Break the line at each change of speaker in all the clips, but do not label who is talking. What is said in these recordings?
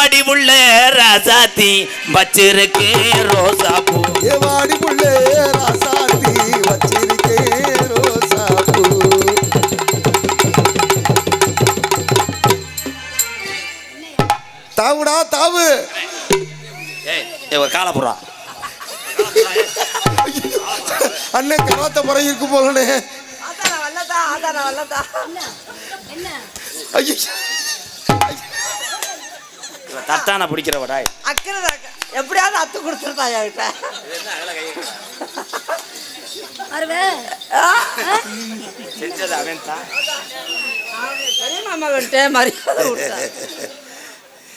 வாடி புள்ள ராசாத்தி வச்சிருக்கே ரோசா பூ
வாடி புள்ள ராசாத்தி வச்சிருக்கே ரோசா பூ தாவுடா தாவு
ஒரு காலப்புறா
அண்ணே கராத்த முறை இருக்கு போலனே
தட்டான பிடிக்கிறவடா
எப்படியாவது அத்து கொடுத்துருந்தாயா கிட்ட
செஞ்சது அவன் தான்
பெரிய மாமா கிட்ட மரியாதை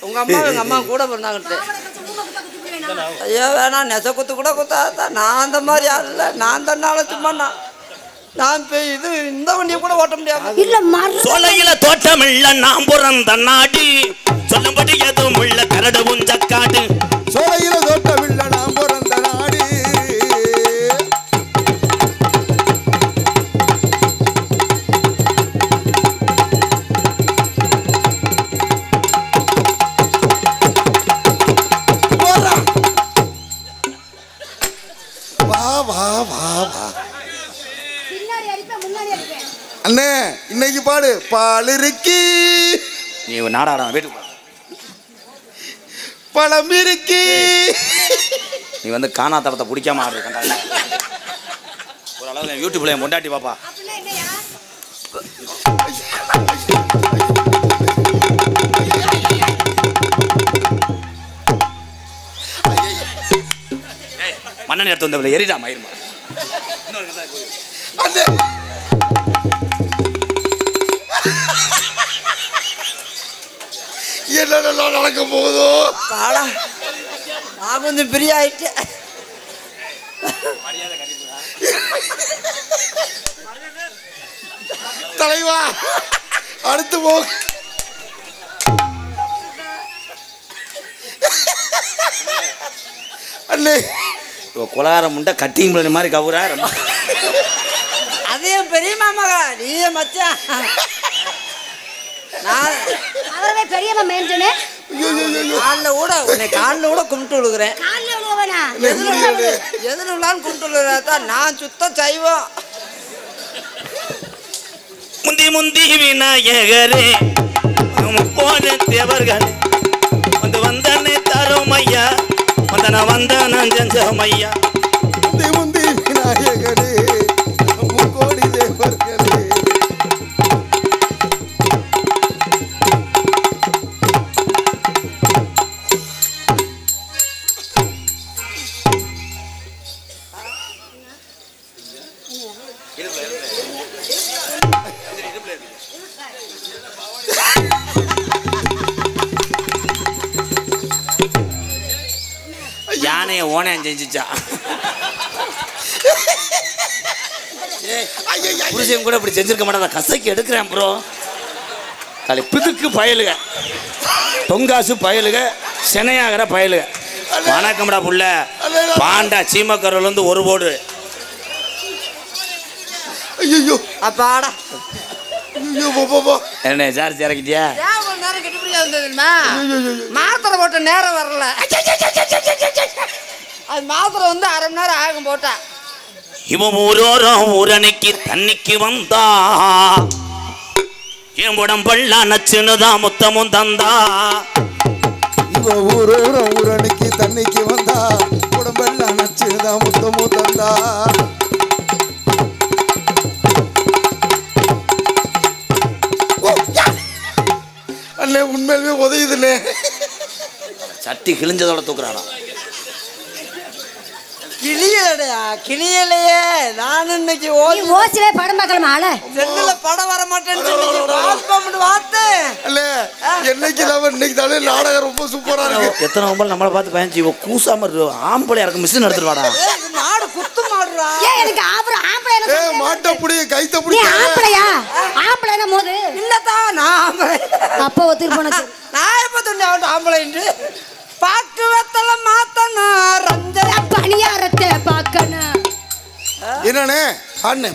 உங்க அம்மா எங்க அம்மா கூட பிறந்தாங்கிட்ட ஐயோ வேணாம் நெச குத்து கூட குத்தாத நான் அந்த மாதிரி ஆள் நான் தன்னால சும்மா நான் இது இந்த வண்டியை கூட ஓட்ட முடியாது
சோலையில தோட்டம் இல்ல நான் பிறந்த நாடு சொல்லும்படி எதுவும் உள்ள கரடு உஞ்சக்காடு
சோலையில தோட்டம் இல்ல நான் பிறந்த நாடு அண்ணே இன்னைக்கு பாடு பால் இருக்கி
நீ நாடாடா வீட்டுக்கு
பழம் இருக்கி
நீ வந்து காணா தரத்தை பிடிக்காம ஆடுற கண்டா ஒரு அளவு யூடியூப்ல மொண்டாட்டி பாப்பா மண்ணெண்ணெய் எடுத்து வந்த எரிடா மயிருமா
என்னெல்லாம் நடக்க போகுதோ
பாடா நான் கொஞ்சம் ஃப்ரீ ஆயிட்டேன்
தலைவா அடுத்து போ அண்ணே
கொலகாரம் முண்டை கட்டிங் பண்ண மாதிரி கவுரா
அதே பெரிய மாமகா நீயே மச்சான் நான்
அவரவே பெரியம்மா மேஞ்சனே
காலில் கூட கும்பிட்டு விழுகிறேன் எதுல விழான்னு கும்பிட்டு விழுகிறதான் நான் சுத்தம் செய்வோம்
முந்தி முந்தி விநாயகரே போன தேவர்கள் வந்து வந்தனே தரும் ஐயா வந்தன வந்தன செஞ்சோம் ஐயா
முந்தி முந்தி விநாயகரே கோடி தேவர்களே
யானையை ஓனையம் செஞ்சுச்சா புருஷன் கூட இப்படி செஞ்சிருக்க மாட்டா கசைக்கு எடுக்கிறேன் ப்ரோ தலை பிதுக்கு பயலுக தொங்காசு பயலுக செனையாகிற பயலுக வணக்கம்டா புள்ள பாண்டா சீமக்கரில் வந்து ஒரு போடு
ஐயோ
அப்பாடா
என்ன சார்ஜ் இறக்கிட்டியா
நேரம் கெட்டுப்படியா மாத்திரை போட்ட நேரம் வரல அது மாத்திரை வந்து அரை மணி நேரம் ஆகும் போட்டா
இவன் ஊரோரம் ஊரணிக்கு தண்ணிக்கு வந்தா என் உடம்பெல்லா நச்சுன்னுதான் முத்தமும் தந்தா
இவன் ஊரோரம் ஊரணிக்கு தண்ணிக்கு வந்தா உடம்பெல்லாம் நச்சுதான் முத்தமும் தந்தா அண்ணே உண்மையிலுமே உதயுதுண்ணே
சட்டி கிழிஞ்சதோட தூக்குறானா
கிளியலையா கிளியலையே நான் இன்னைக்கு
ஓசிலே படம் பார்க்கலாமா ஆள
செல்லுல படம் வர மாட்டேன்னு சொல்லி வார்த்தை
அல்ல என்னைக்கு இன்னைக்கு தானே நாடகம் ரொம்ப சூப்பரா இருக்கு
எத்தனை ஒம்பல் நம்மளை பார்த்து பயந்துச்சு இவ கூசாம ஆம்பளை இறக்க மிஷின் எடுத்துட்டு வாடா
மாடு குத்து மாடுறா
எனக்கு ஆம்பளை
மாட்ட புடி கைத்த புடி
ஆம்பளையா ஆம்பளைனா மோது
இல்லதான் நான்
அப்ப ஒத்துக்கு போனது
நான் எப்ப சொன்னேன் ஆம்பளைன்னு பாக்குவத்தல மாத்தணும் ரஞ்சன
பணியாரத்தை பார்க்கணும்
என்னண்ணே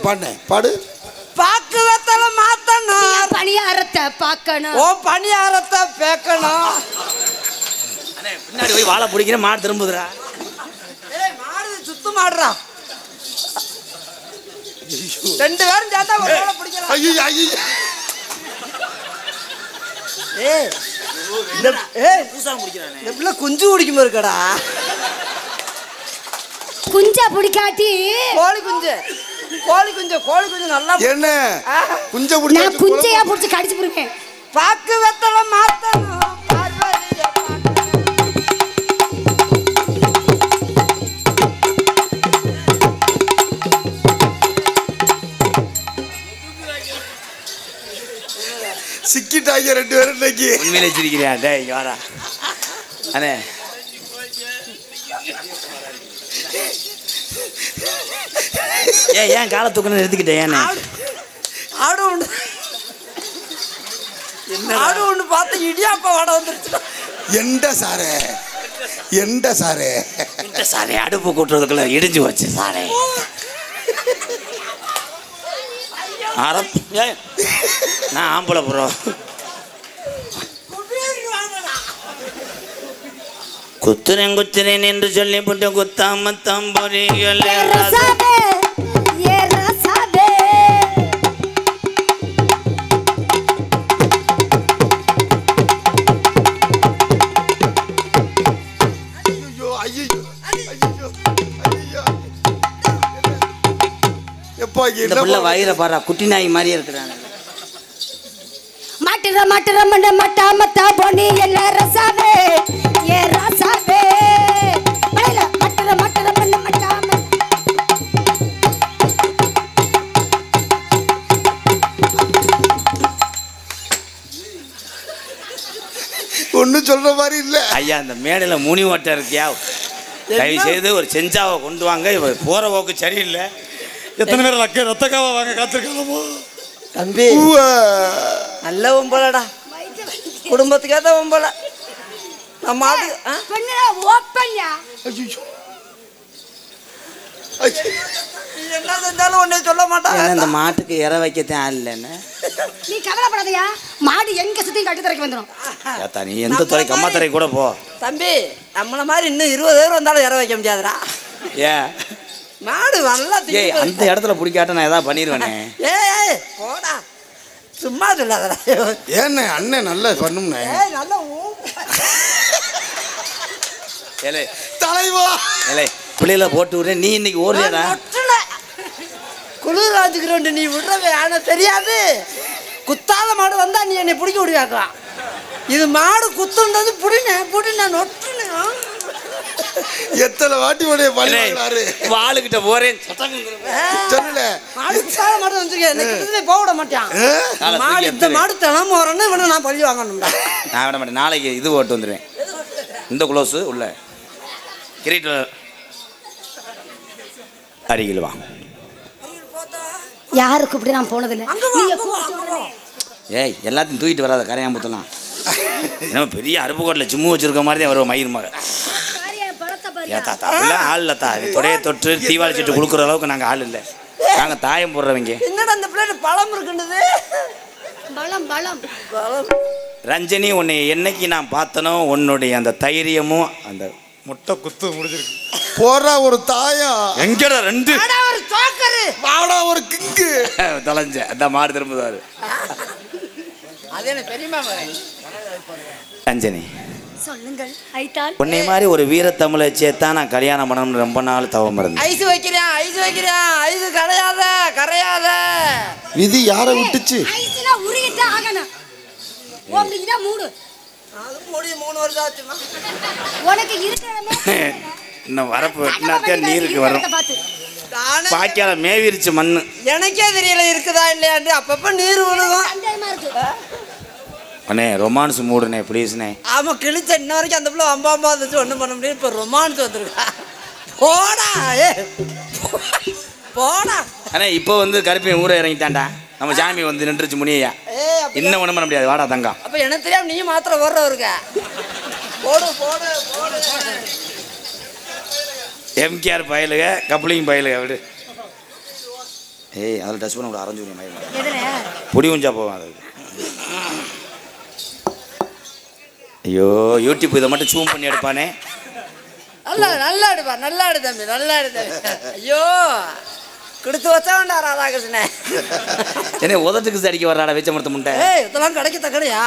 பாடுனே பாடு
பாக்குவத்தல மாத்தணும்
பணியாரத்தை பார்க்கணும்
ஓ பணியாரத்தை பேக்கணும்
முன்னாடி போய் வாழை பிடிக்கிற மாடு திரும்புதுடா.
மாடு சுத்து மாடுறா. 2 பேரும் சேர்த்தா ஒரு வாழை பிடிக்கலாம்.
ஐயோ ஐயோ
பூசாரம் பிடிக்கிறானே.
இந்த பிள்ளை குஞ்சு குடிக்குமா இருக்கடா?
குஞ்சா பிடிக்காட்டி
கோழி குஞ்சு நல்லா
என்ன குஞ்ச
நான்
புடிச்சு
குஞ்சையா பிடிச்சி கடிச்சு போடுவேன்.
பாக்கு வெத்தல மாத்தணும் பார்வதிய
சிக்கிட்டாங்க 2 பேரும் இன்னைக்கு.
உண்மையிலே சிரிக்கிறியா? டேய் இங்க வாடா அண்ணே. ஏன் காலை தூக்கணும் நிறுத்திக்கிட்டேன்? ஏன்னு
ஆடு ஒன்று பார்த்து இடியாப்பா வாட வந்துருச்சு.
எந்த சாரே இந்த
சாரே அடுப்பு கூட்டுறதுக்குள்ள இடிஞ்சு வச்சு சாரே. நான் ஆம்பளை ப்ரோ. குத்துறேன் என்று சொல்லி போட்டு குத்தாம தம்பொறிகள்.
ரசாபே ஏ ரசாபே
ஐயோ ஐயோ ஐயோ ஐயோ எப்பா
இந்த புள்ள வயிறை பாரா குட்டி நாய் மாதிரியே இருக்கிறாங்க.
மாட்டுற மட்டா மத்தா பொண்ணி என்ன ரசாபே ஏ ரசாபே பைல மாட்டுற மட்டா
ஒன்னும் சொல்ற மாதிரி இல்ல.
ஐயா இந்த மேடையில் முனி ஓட்டை இருக்கியா? தயவு செய்து ஒரு செஞ்சாவை கொண்டு வாங்க. இவ போற போக்கு சரியில்லை. எத்தனை பேர் ரத்தக்காவை வாங்க காத்திருக்காமோ?
தம்பி நல்ல ஒம்பலடா, குடும்பத்துக்கு ஏற்ற ஒம்பல. நம்ம மாடு
பண்ணா ஓப்பன்யா.
என்ன செஞ்சாலும் ஒன்னே சொல்ல மாட்டாங்க.
இந்த மாட்டுக்கு இற வைக்கத்தான் ஆள் இல்லைன்னு.
நீ கவலைப்படாதயா, மாடு எங்க சுத்தியும் கட்டு தரைக்கு வந்துடும்.
ஏத்தா நீ எந்த துறைக்கு அம்மா துறை கூட போ.
தம்பி நம்மள மாதிரி இன்னும் 20 பேர் வந்தாலும் இற வைக்க முடியாதுடா.
ஏன்
மாடு நல்லா
ஏய் அந்த இடத்துல பிடிக்காட்ட நான் ஏதாவது பண்ணிடுவேனே.
ஏய் போடா சும்மா சொல்லாதடா.
ஏண்ணே அண்ணன் நல்லா பண்ணும்ண்ணே.
நல்லா
ஏலே
தலைவா
ஏலே பிள்ளையில போட்டு விடுறேன். நீ இன்னைக்கு ஓடுறியாடா?
குளிர் ராஜுக்கிறோண்டு நீ விடுறவே. ஆனால் தெரியாது குத்தாத மாடு வந்தா நீ என்னை பிடிக்க முடியாக்கலாம். இது மாடு குத்துன்றது புடின நொட்டுனேன்.
எத்தனை வாட்டி உடைய பழிவாரு
வாளுகிட்ட போறேன்
சொல்லல.
மாடு குத்தாத மாடு வந்துருக்கேன். என்ன போக விட மாட்டான் மாடு. இந்த மாடு தினமும் வரேன்னு இவனை நான் பழி வாங்கணும்டா.
நான் விட மாட்டேன். நாளைக்கு இது போட்டு வந்துடுவேன். இந்த குளோஸு உள்ள கிரீட் அருகில் வா.
யாரு கூப்பிட்டு நான் போனதில்லை.
ஏய் எல்லாத்தையும் தூக்கிட்டு வராத கரையாம்புத்தலாம். என்ன பெரிய அருப்புக்கோட்டில் ஜிம்மு வச்சிருக்க மாதிரி தான் வருவோம் மயிர் மக. ஏ தாத்தா அப்படிலாம் ஆள் இல்லத்தா. தொடைய தொட்டு தீவாளி சீட்டு கொடுக்குற அளவுக்கு நாங்கள் ஆள் இல்லை. நாங்கள் தாயம் போடுறவங்க.
என்னடா அந்த பிள்ளை பழம் இருக்குன்றது.
பலம் பலம்
ரஞ்சனி உன்னை என்னைக்கு நான் பார்த்தனோ உன்னுடைய அந்த தைரியமும் அந்த
முட்டை குத்து முடிஞ்சிருக்கு. போறா ஒரு தாயா
எங்கடா 2
ஒரு சோக்கரு
வாடா ஒரு கிங்கு
தொலைஞ்ச அந்த மாடு திரும்புவாரு.
அது என்ன பெரியமா
ரஞ்சனி
சொல்லுங்கள் ஐத்தால்.
உன்னை மாதிரி ஒரு வீரத்தமிழை சேர்த்தா நான் கல்யாணம் பண்ணணும்னு ரொம்ப நாள் தவம் இருந்தேன்.
ஐஸ் வைக்கிறேன் ஐஸ் கரையாத.
விதி யாரை விட்டுச்சு?
ஐஸ்னா உருகிட்டே ஆகணும். ஓம்லிங்கடா மூடு.
அது முடி 3 வருஷம் ஆச்சுமா.
உனக்கு இருக்கறமே
இன்னும் வரப்பு வெட்டினாத்தான் நீருக்கு வரும்.
நானே
பாக்கியால மேவிரிச்சு மண்ணு.
எனக்கே தெரியல இருக்குதா இல்லையாண்டு. அப்பப்ப நீர் விழுகும்.
சந்தேகமா இருக்கு.
அண்ணே ரொமான்ஸ் மூடுனே ப்ளீஸ்ண்ணே.
ஆமா கிழிச்ச இன்ன வரைக்கும் அந்த பிள்ளை அம்பா இருந்துச்சு ஒன்றும் பண்ண முடியாது. இப்போ ரொமான்ஸ் வந்துருக்கா. போடா போடா.
அண்ணே இப்போ வந்து கருப்பையன் ஊரை இறங்கிட்டான்டா. நம்ம சாமி வந்து நின்றுச்சு முனியா. இன்னும் ஒன்றும் பண்ண முடியாது. வாடா தங்கம்.
அப்போ எனக்கு தெரியாம நீ மாத்திரம் ஓடுறவருக்க. போடு
எம்கேஆர் பயலுக கப்ளிங் பயலுக விடு. ஏய் அதில் டச் பண்ண விட அரைஞ்சு மயில்
எதுல
பொடி குஞ்சா போவேன். அது ஐயோ யூடியூப் இதை மட்டும் ஜூம் பண்ணி எடுப்பானே.
நல்லா எடுப்பா, நல்லா எடு தம்பி, நல்லா எடு தம்பி. ஐயோ கொடுத்து வச்சவன்டா ராதாகிருஷ்ணன்.
என்ன உதட்டுக்கு அடிக்க வர்றாடா வச்ச மரத்து முண்டை.
ஏய் இதெல்லாம் கிடைக்க தக்கடையா?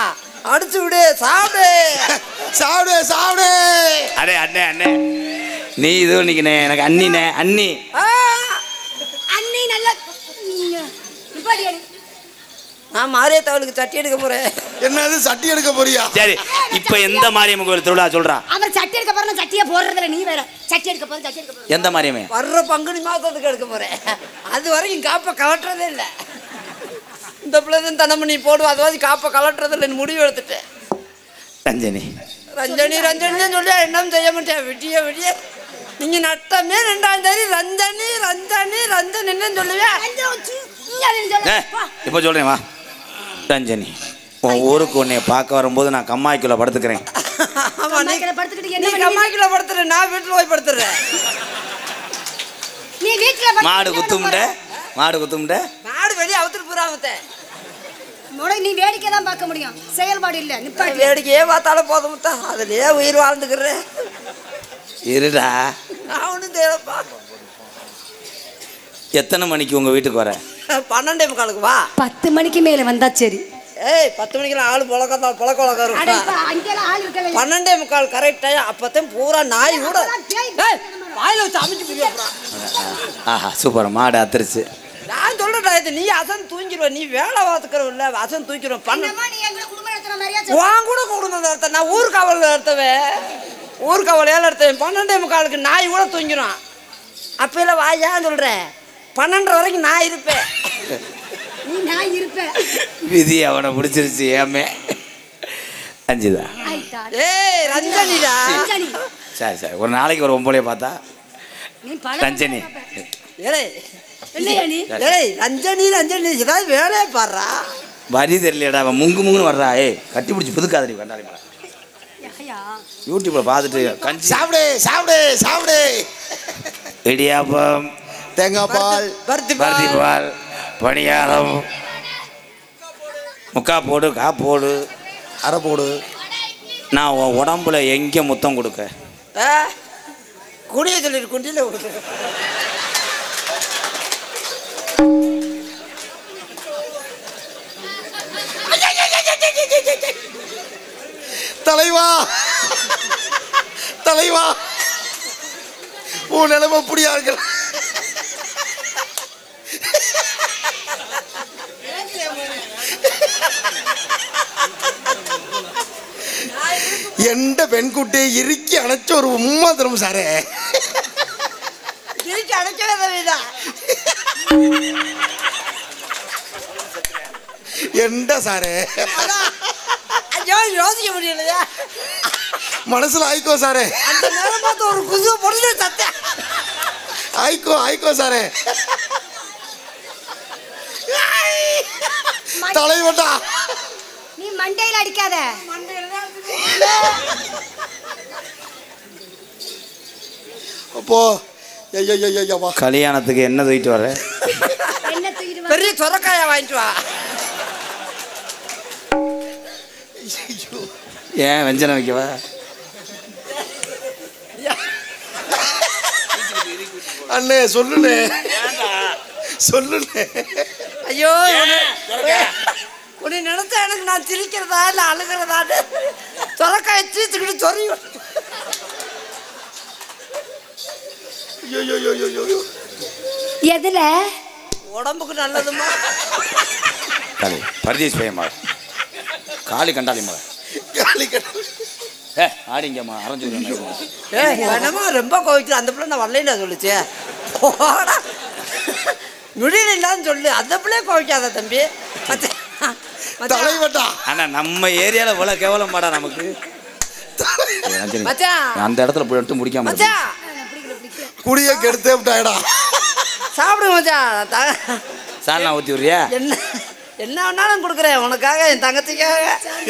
அடிச்சு விடு, சாப்பிடு
சாப்பிடு சாப்பிடு.
அடே அண்ணே அண்ணே நீ இது நிற்கணே எனக்கு அண்ணினே அண்ணி.
அண்ணி நல்லா நிப்பாட்டியா நீ?
நான் மாரியத்தவளுக்கு சட்டி எடுக்க போறேன்.
என்னது சட்டி எடுக்க போறியா?
சரி இப்போ எந்த மாரியம்மன் கோயில் திருவிழா சொல்கிறான்?
அவர் சட்டி எடுக்க போற, சட்டியை போடுறதுல நீ வேற. சட்டி எடுக்க போற, சட்டி எடுக்க போற.
எந்த மாரியம்மே?
வர்ற பங்குனி மாதத்துக்கு எடுக்க போறேன். அது வரைக்கும் காப்பை கலட்டுறதே இல்லை. இந்த பிள்ளை தனமணி போடுவோம், அதுவாது காப்பை கலட்டுறது இல்லைன்னு முடிவு எடுத்துட்டேன்.
ரஞ்சனி
ரஞ்சனி ரஞ்சனி சொல்லி என்ன செய்ய மாட்டேன். விட்டிய விட்டிய நீங்க நட்டமே 2ஆம் தேதி ரஞ்சனி ரஞ்சனி ரஞ்சனின்னு சொல்லுவேன்.
இப்போ சொல்கிறேன் வா. ரஞ்சனி உன் ஊருக்கு உன்னைய பார்க்க வரும்போது நான் கம்மாய்க்குள்ள படுத்துக்கிறேன்.
ஆமா நீ
படுத்துக்கிட்டு
நீ
என்ன
கம்மாய்க்குள்ள படுத்துற, நான் வீட்டுல போய் படுத்துறேன்.
நீ வீட்டுல
மாடு குத்துமுண்ட மாடு குத்துமுண்ட
நாடு வெளியே அவுத்துட்டு போறாமத்த.
நீ வேடிக்கை தான் பார்க்க முடியும், செயல்பாடு இல்ல. நிப்பாட்டி
வேடிக்கையே பார்த்தாலும் போதும் முத்தா, அதுலயே உயிர் வாழ்ந்துக்கிறேன்.
இருடா.
நான் ஒன்றும் தேவைப்பா.
எத்தனை மணிக்கு உங்கள் வீட்டுக்கு வர?
12:45 வா.
10 மணிக்கு மேல வந்தா சரி.
ஏய் 10 மணிக்கு ஆளு புழக்க வழக்கம் இருக்கும். 12:45 கரெக்ட் டைம். அப்பதான் பூரா நாய் கூட வாயில வச்சு அமைச்சு புரியாடுறான்.
ஆஹா சூப்பர், மாடு அத்திரிச்சு.
நான் சொல்றேன், நீ அசன் தூங்கிடுவ, நீ வேலை பார்த்துக்கிறவில்ல, அசன் தூங்கிடுவேன். வாங்க கூட குடும்பம் நடத்த, நான் ஊர்காவல் நடத்தவேன், ஊர்காவல் ஏழை எடுத்தேன். 12:45 நாய் கூட தூங்கிடும். அப்பல வாயான்னு சொல்றேன், 12 வரைக்கும் நான் இருப்பேன்.
நீ நான் இருப்பேன்.
விதி அவனை பிடிச்சிருச்சு. ஏமே ரஞ்சிதா.
ஏய் ரஞ்சனிடா.
சரி சரி, ஒரு நாளைக்கு ஒரு 9 பார்த்தா ரஞ்சனி.
ரஞ்சனி ரஞ்சனி ஏதாவது வேலையை பாடுறா.
வரி தெரியலடா, அவன் முங்கு முங்குன்னு வர்றா. ஏய் கட்டி பிடிச்சி புதுக்காதடி கண்டாடி யூடியூப்ல பார்த்துட்டு கஞ்சி
சாப்பிடு சாப்பிடு சாப்பிடு.
இடியாப்பம்,
தேங்காய் பால்,
பருத்தி பால், பணியாரம், முக்கா போடு காப்போடு
அரை போடு.
நான் உன் உடம்புல எங்கே முத்தம் கொடுக்க?
குடிய சொல்லிட்டு குண்டியில் கொடுக்க.
தலைவா தலைவா உன் நிலைமை அப்படியா இருக்க? எந்த பெண்குட்டியை இறுக்கி அணைச்ச ஒரு உம்மா தரும் சாரே.
இறுக்கி அணைக்கவே
எந்த சாரே
யோசிக்க முடியலையா?
மனசுல ஆயிக்கோ சாரே.
அந்த நேரம் பார்த்து ஒரு குசு பொருள் சத்த
ஆயிக்கோ ஆயிக்கோ சாரே. தலைவட்டா
நீ மண்டையில அடிக்காத.
அப்போ
கல்யாணத்துக்கு என்ன தூக்கிட்டு வர?
என்ன தூக்கிட்டு வா?
பெரிய சொரக்காயா வாங்கிட்டு வா.
ஏன் வெஞ்சனை வைக்கவா?
அண்ணே சொல்லுனே சொல்லுனே.
ஐயோ உன்னை நினைச்சா எனக்கு நான் சிரிக்கிறதா இல்லை அழுகிறதான்னு சொரக்காயை சீச்சுக்கிட்டு சொறி.
எதுல
உடம்புக்கு நல்லதுமா?
பரதேஷ் பையம்மா, காளி கண்டாலிம்மா,
காளி கண்டாலி.
ஆடிங்கம்மா அரைஞ்சு.
என்னமா ரொம்ப கோவிச்சு அந்த பிள்ளை நான் வரலைன்னு சொல்லிச்சு. போடா நுழியில் இல்லான்னு சொல்லு. அந்த பிள்ளைய கோவிக்காத தம்பி.
தலைவட்டா
ஆனா நம்ம ஏரியால இவ்வளோ கேவலம் பாடா நமக்கு. அந்த இடத்துல போயிட்டு முடிக்காம
குடிய கெடுத்தே விட்டாயடா.
சாப்பிடு மச்சான்.
சால்னா ஊற்றி விடுறியா?
என்ன என்ன வேணாலும் கொடுக்குறேன் உனக்காக, என் தங்கச்சிக்காக.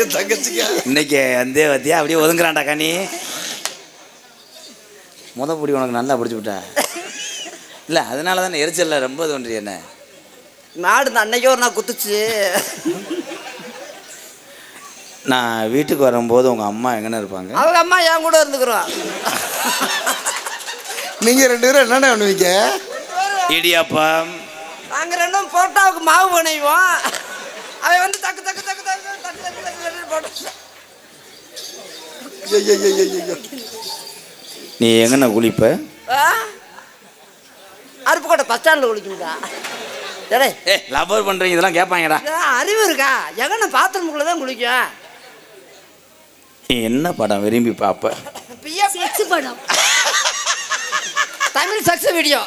என் தங்கச்சிக்காக
இன்னைக்கு அந்த வத்தியா அப்படியே ஒதுங்குறான்டா கனி. பிடி உனக்கு நல்லா பிடிச்சி விட்டா இல்லை, அதனால தானே எரிச்சல்ல ரொம்ப தோன்றி. என்ன
மாடு அன்னைக்கு ஒரு நாள் குத்துச்சு.
நான் வீட்டுக்கு வரும்போது உங்கள் அம்மா எங்கன்னு இருப்பாங்க?
அவங்க அம்மா என் கூட இருந்துக்கிறோம்.
நீங்க 2 பேரும் என்னென்ன பண்ணுவீங்க?
இடியாப்பம்.
நாங்க 2ம் போட்டாவுக்கு மாவு புனைவோம். அவன் வந்து டக்கு டக்கு டக்கு டக்கு டக்கு டக்கு டக்கு போட்டு.
நீ எங்கண்ணா குளிப்ப?
அருப்புக்கோட்டை பஸ் ஸ்டாண்டில் குளிக்குங்களா?
லவர் பண்ணுறீங்க இதெல்லாம் கேட்பாங்கடா.
அறிவு இருக்கா? எங்கண்ணா பாத்ரூமுக்குள்ளே தான் குளிக்கும்.
நீ என்ன படம் விரும்பி பார்ப்ப?
செக்ஸ் படம்,
தமிழ் செக்ஸ் வீடியோ.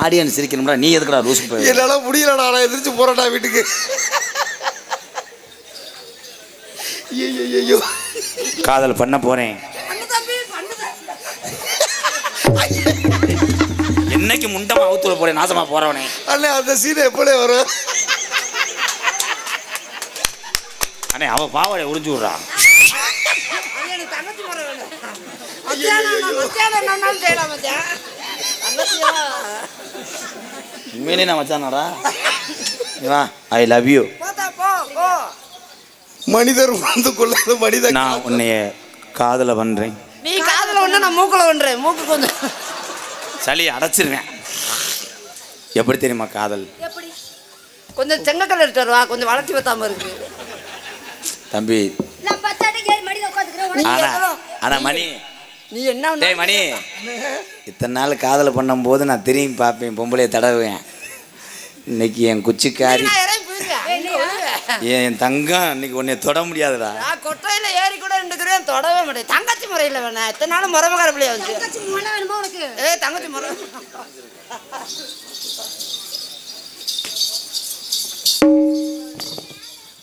ஆடியன்ஸ் சிரிக்கணும்டா, நீ எதுக்குடா ரூஸ் போய்?
என்னால முடியலடா, நான் எதிர்த்து போறேன்டா வீட்டுக்கு. ஐயோ
காதல் பண்ண போறேன். என்னைக்கு முண்டமா அவுத்துல போறேன், நாசமா போறவனே.
அண்ணே அந்த சீன் எப்பளே வரும்?
அண்ணே அவ பாவாடை உறிஞ்சு விடுறான். உண்மையிலே நான் மச்சானாடா. I love you.
மனிதர் வந்து கொள்ளாத மனிதன்.
நான் உன்னைய காதல பண்றேன்.
நீ காதல ஒண்ணு, நான் மூக்குல பண்றேன். மூக்கு கொஞ்சம்
சளி அடைச்சிருவேன். எப்படி தெரியுமா காதல்?
எப்படி?
கொஞ்சம் செங்கக்கல் எடுத்து வருவா, கொஞ்சம் வளர்ச்சி பத்தாம இருக்கு.
தம்பி
நான் பத்தாட்டுக்கு ஏறி மடியில உட்காந்துக்கிறேன்.
ஆனா மணி,
நீ என்ன
டேய் மணி, இத்தனை நாள் காதல் பண்ணும்போது நான் திரும்பி பார்ப்பேன், பொம்பளைய தடவுவேன். இன்னைக்கு என் குச்சிக்காரி, என் தங்கம், இன்னைக்கு உன்னை தொட முடியாதுடா.
நான் கொட்டையில ஏறி கூட 2 தடவை தொடவே மாட்டேன். தங்கச்சி முறையில் வேணா, எத்தனை நாளும் முறமக்கார பிள்ளைய வந்து.
தங்கச்சி முறை வேணுமா உனக்கு?
தங்கச்சி முறை.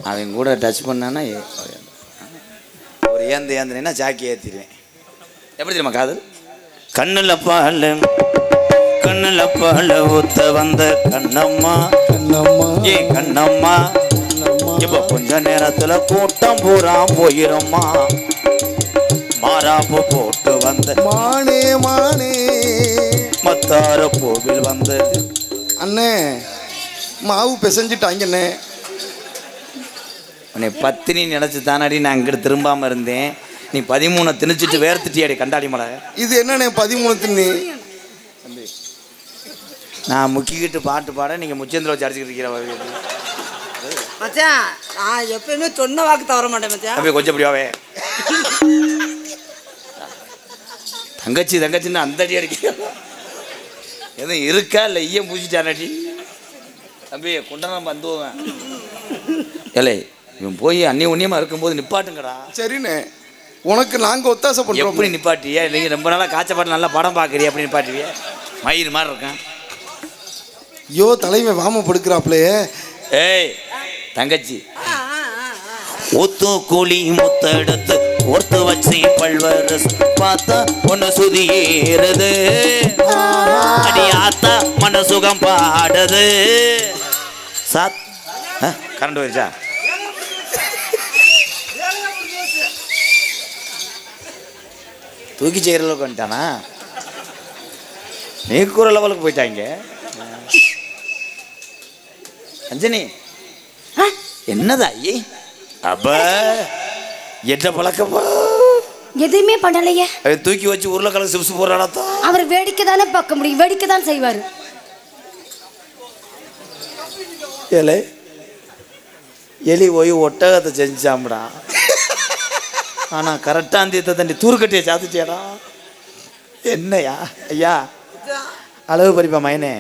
அவன் கூட டச் பண்ணானா ஒரு ஏந்தினா ஜாக்கி ஏற்றிடுவேன். எப்படி தெரியுமா காதல்? கண்ணுல பால் ஊத்த வந்த கண்ணம்மா, ஏ கண்ணம்மா, இப்ப கொஞ்ச நேரத்துல கூட்டம் பூரா போயிரும்மா. மாறாப்பு போட்டு வந்த
மானே மானே
மத்தார கோவில் வந்து.
அண்ணே மாவு பிசைஞ்சிட்டாங்கண்ணே.
உன்னை பத்தினி நினைச்சு தானடி நான் இங்கிட்டு திரும்பாம இருந்தேன். நீ 13 திணிச்சிட்டு வேர்த்துட்டியாடி கண்டாடி மலை.
இது என்னண்ணே 13 திண்ணி?
நான் முக்கிக்கிட்டு பாட்டு பாட நீங்க முச்சந்திர வச்சு அடிச்சுக்கிட்டு இருக்கிற
மச்சான், நான் எப்பயுமே சொன்ன வாக்கு தவற மாட்டேன் மச்சான்.
தம்பி கொஞ்சம் அப்படியாவே தங்கச்சின்னு அந்த அடி அடிக்க எதுவும் இருக்கா இல்லை ஈயம் பூச்சிட்டானடி தம்பி கொண்டாந்து வந்துவேன். ஏலே இவன் போய் அந்நியமா இருக்கும்போது நிப்பாட்டுங்கடா.
சரிண்ணே, உனக்கு நாங்கள் ஒத்தாசை பண்ணுறோம்.
எப்படி நிப்பாட்டியா? நீங்கள் ரொம்ப நாளாக காய்ச்சப்பாட்டு நல்லா படம் பார்க்குறியா? அப்படி நிப்பாட்டுவியா? மயிர் மாதிரி இருக்கான்.
ஐயோ தலைமை வாம படுக்கிறாப்லே.
ஏய் தங்கச்சி, ஒத்து கூலி முத்தெடுத்து ஒருத்து வச்சு பல்வரஸ் பார்த்தா ஒன்று சுதி ஏறுது. அடி ஆத்தா மன சுகம் பாடுது. சாத் கரண்ட் போயிடுச்சா? தூக்கி செய்கிற அளவுக்கு வந்துட்டானா? நீ கூற லெவலுக்கு போயிட்டாங்க. அஞ்சனி என்னதா அப்ப எட்ட பழக்கப்பா
எதுவுமே பண்ணலையே.
தூக்கி வச்சு உருளைக்கிழங்கு சிப்ஸ் போடுறாடா.
அவர் வேடிக்கை தானே பார்க்க முடியும், வேடிக்கை தான் செய்வார்.
ஏலே எலி போய் ஒட்டகத்தை செஞ்சாம்டா. ஆனா கரெக்டாக தண்டி தூர்க்கட்டியை சாத்துச்சேடா. என்னையா ஐயா அளவு பறிப்பா மயனே.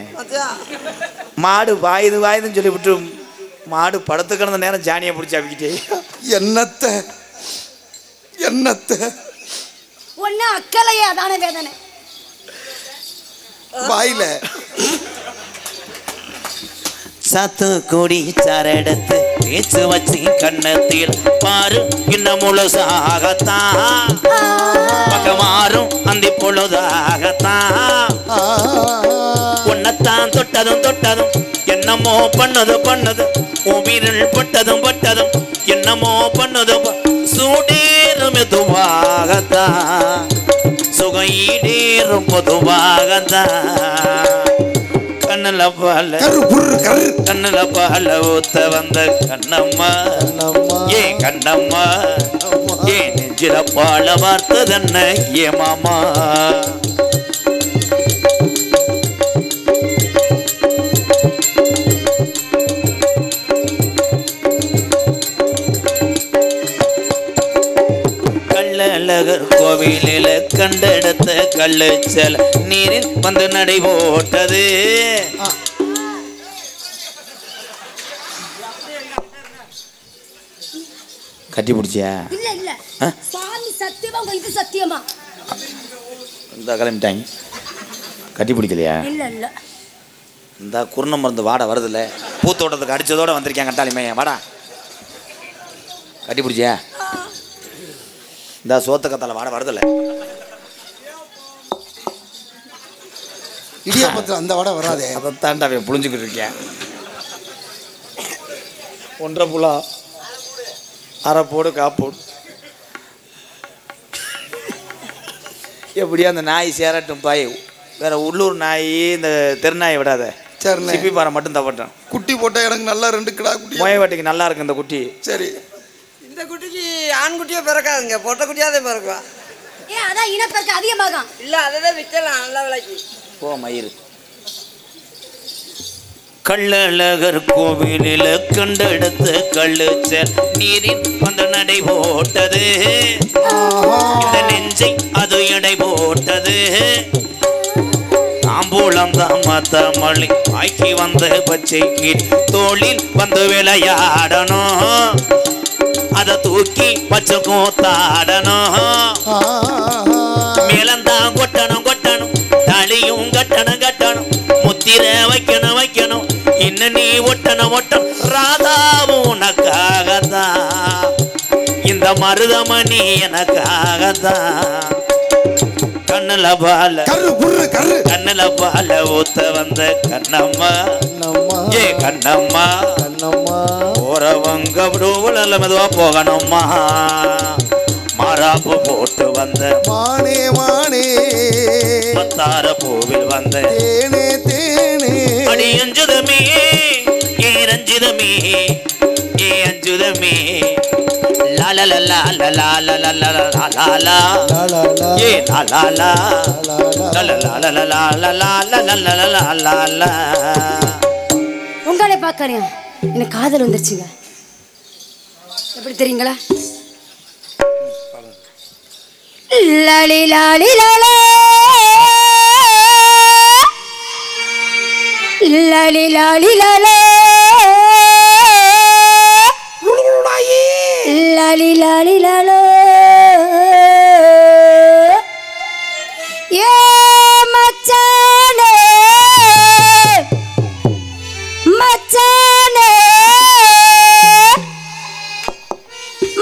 மாடு வாயுதுன்னு சொல்லி விட்டு மாடு படுத்து கிடந்த நேரம் ஜானியை பிடிச்சி அவிக்கிட்டே.
என்னத்த
ஒன்னு அக்கலையே, அதான வேதனை.
வாயில
சத்து கொடி சரடத்து தேச்சு வச்சு கண்ணத்தில் பாரு இன்னும் முழுசாகத்தான் பக்கமாறும் அந்த பொழுதாகத்தான். உன்னத்தான் தொட்டதும் என்னமோ பண்ணது உயிரில் பட்டதும் என்னமோ பண்ணது சூடேறும் மெதுவாகத்தான் சுகம் ஈடேறும் பொதுவாகத்தான். கண்ண கண்ணுல பால கண்ணுல பால ஊத்த வந்த கண்ணம்மா ஏ கண்ணம்மா ஏ நெஞ்சில பால வார்த்ததென்ன ஏ மாமா கள்ளழகர் கோவிலில கண்டெடுத்த கள்ளுச்சல் நீரில் வந்து நடை போட்டது கட்டி பிடிச்சியா
இல்ல இல்ல சாமி சத்தியமா உங்க இது சத்தியமா
இந்த கிளம்பிட்டாங்க கட்டி பிடிக்கலையா
இல்ல இல்ல
இந்த குருணம் மருந்து வாடை வருதுல்ல பூத்தோட்டத்துக்கு அடிச்சதோட வந்திருக்கேன் கட்டாளிமே வாடா கட்டி பிடிச்சியா இந்த சோத்துக்கத்தால வாடை வருதுல்ல
இடியாப்பத்தில் அந்த வடை வராதே
அதை தாண்டா அவன் புளிஞ்சுக்கிட்டு இருக்கேன் ஒன்றரை புலா அரை போடு காப்போடு எப்படியா அந்த நாய் சேரட்டும் பாய் வேற உள்ளூர் நாய் இந்த தெருநாயை விடாத
சரிண்ணே
சிப்பி பாறை மட்டும் தப்பட்டேன்
குட்டி போட்ட எனக்கு நல்லா 2 கிடா குட்டி
மொயவாட்டிக்கு நல்லா இருக்கு இந்த குட்டி
சரி
இந்த குட்டிக்கு ஆண் குட்டியே பிறக்காதுங்க பொட்டை குட்டியாதே பிறக்குவா
அதான் இனப்பெருக்க அதிகமாகும்
இல்ல அதை விற்கலாம் நல்ல விலைக்கு
போ மயிறு கள்ளழகர் கோவிலில கண்டெடுத்த கள்ளுச்சல் நீரின் வந்து நடை போட்டது இந்த நெஞ்சை அது எடை போட்டது தாம்பூலம் தாமத்தமளி ஆக்கி வந்த பச்சைக்கு தோளில் வந்து விளையாடணும் அதை தூக்கி பச்சை கூத்தாடணும் மேலந்தான் கொட்டணும் கொட்டணும் தாலியும் கட்டணும் கட்டணும் முத்திர வைக்கணும் வைக்கணும் இன்னும் நீ ஒட்டணும் ஒட்டணும் ராதாவும் உனக்காகத்தான் இந்த மருதமணி எனக்காகத்தான் கண்ணுல பால கண்ணுல பால ஊத்த வந்த கண்ணம்மா ஏ கண்ணம்மா போறவங்க உலல மெதுவா போகணும்மா மாறாப்பு போட்டு வந்த
மானே மானே
பத்தார பூவில் வந்த
தேனே தேனே
அடி அஞ்சுதமே ஏ ரஞ்சிதமே ஏ அஞ்சுதமே லால லால லால லால லால ஏ லால லால
உங்களே பார்க்கறேன் எனக்கு காதல் வந்துருச்சுங்க எப்படி தெரியுங்களா லாலி லாலி லாலே லாலி லாலி லாலே லாலி லாலி லாலோ ஏ மச்சானே மச்சானே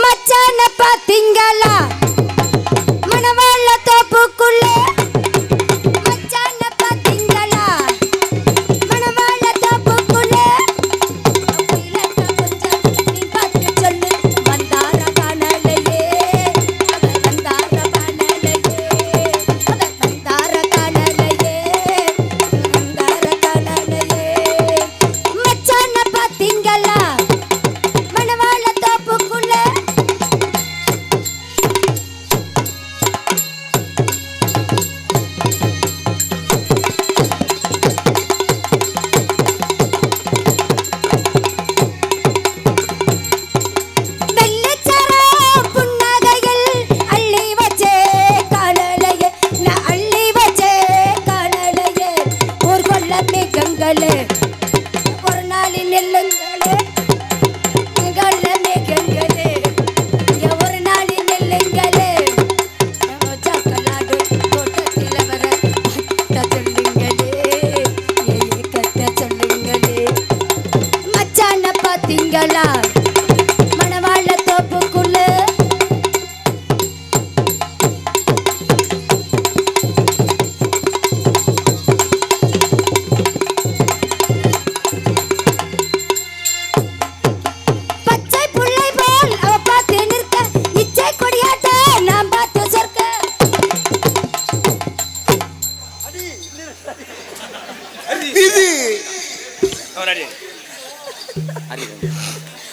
மச்சான பாத்தீங்களா மணவாள தோப்புக்குள்ள மச்சான பாத்தீங்களா மணவாள தோப்புக்குள்ள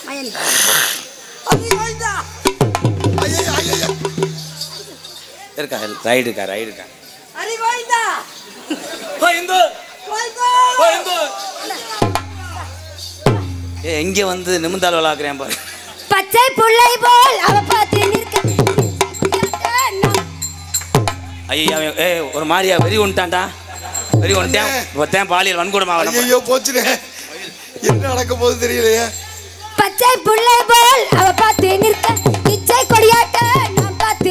மயன்
இருக்கா ரைடுக்கா
அரி கோவிந்தா
எங்க வந்து நிமிந்தால் விளாக்குறேன் பாரு.
பச்சை புள்ளை போல் அவ பார்த்து நிற்க
ஐயா ஒரு மாதிரியா வெறி ஒன்ட்டான்டா வெறி ஒன்ட்டேன் ஒருத்தன் பாலியல் வன்கூடமாக
ஐயோ போச்சுனே என்ன நடக்க போகுது தெரியலையே.
பச்சை புள்ளை போல் அவ பார்த்து நிற்க இச்சை கொடியாட்ட நான் பார்த்து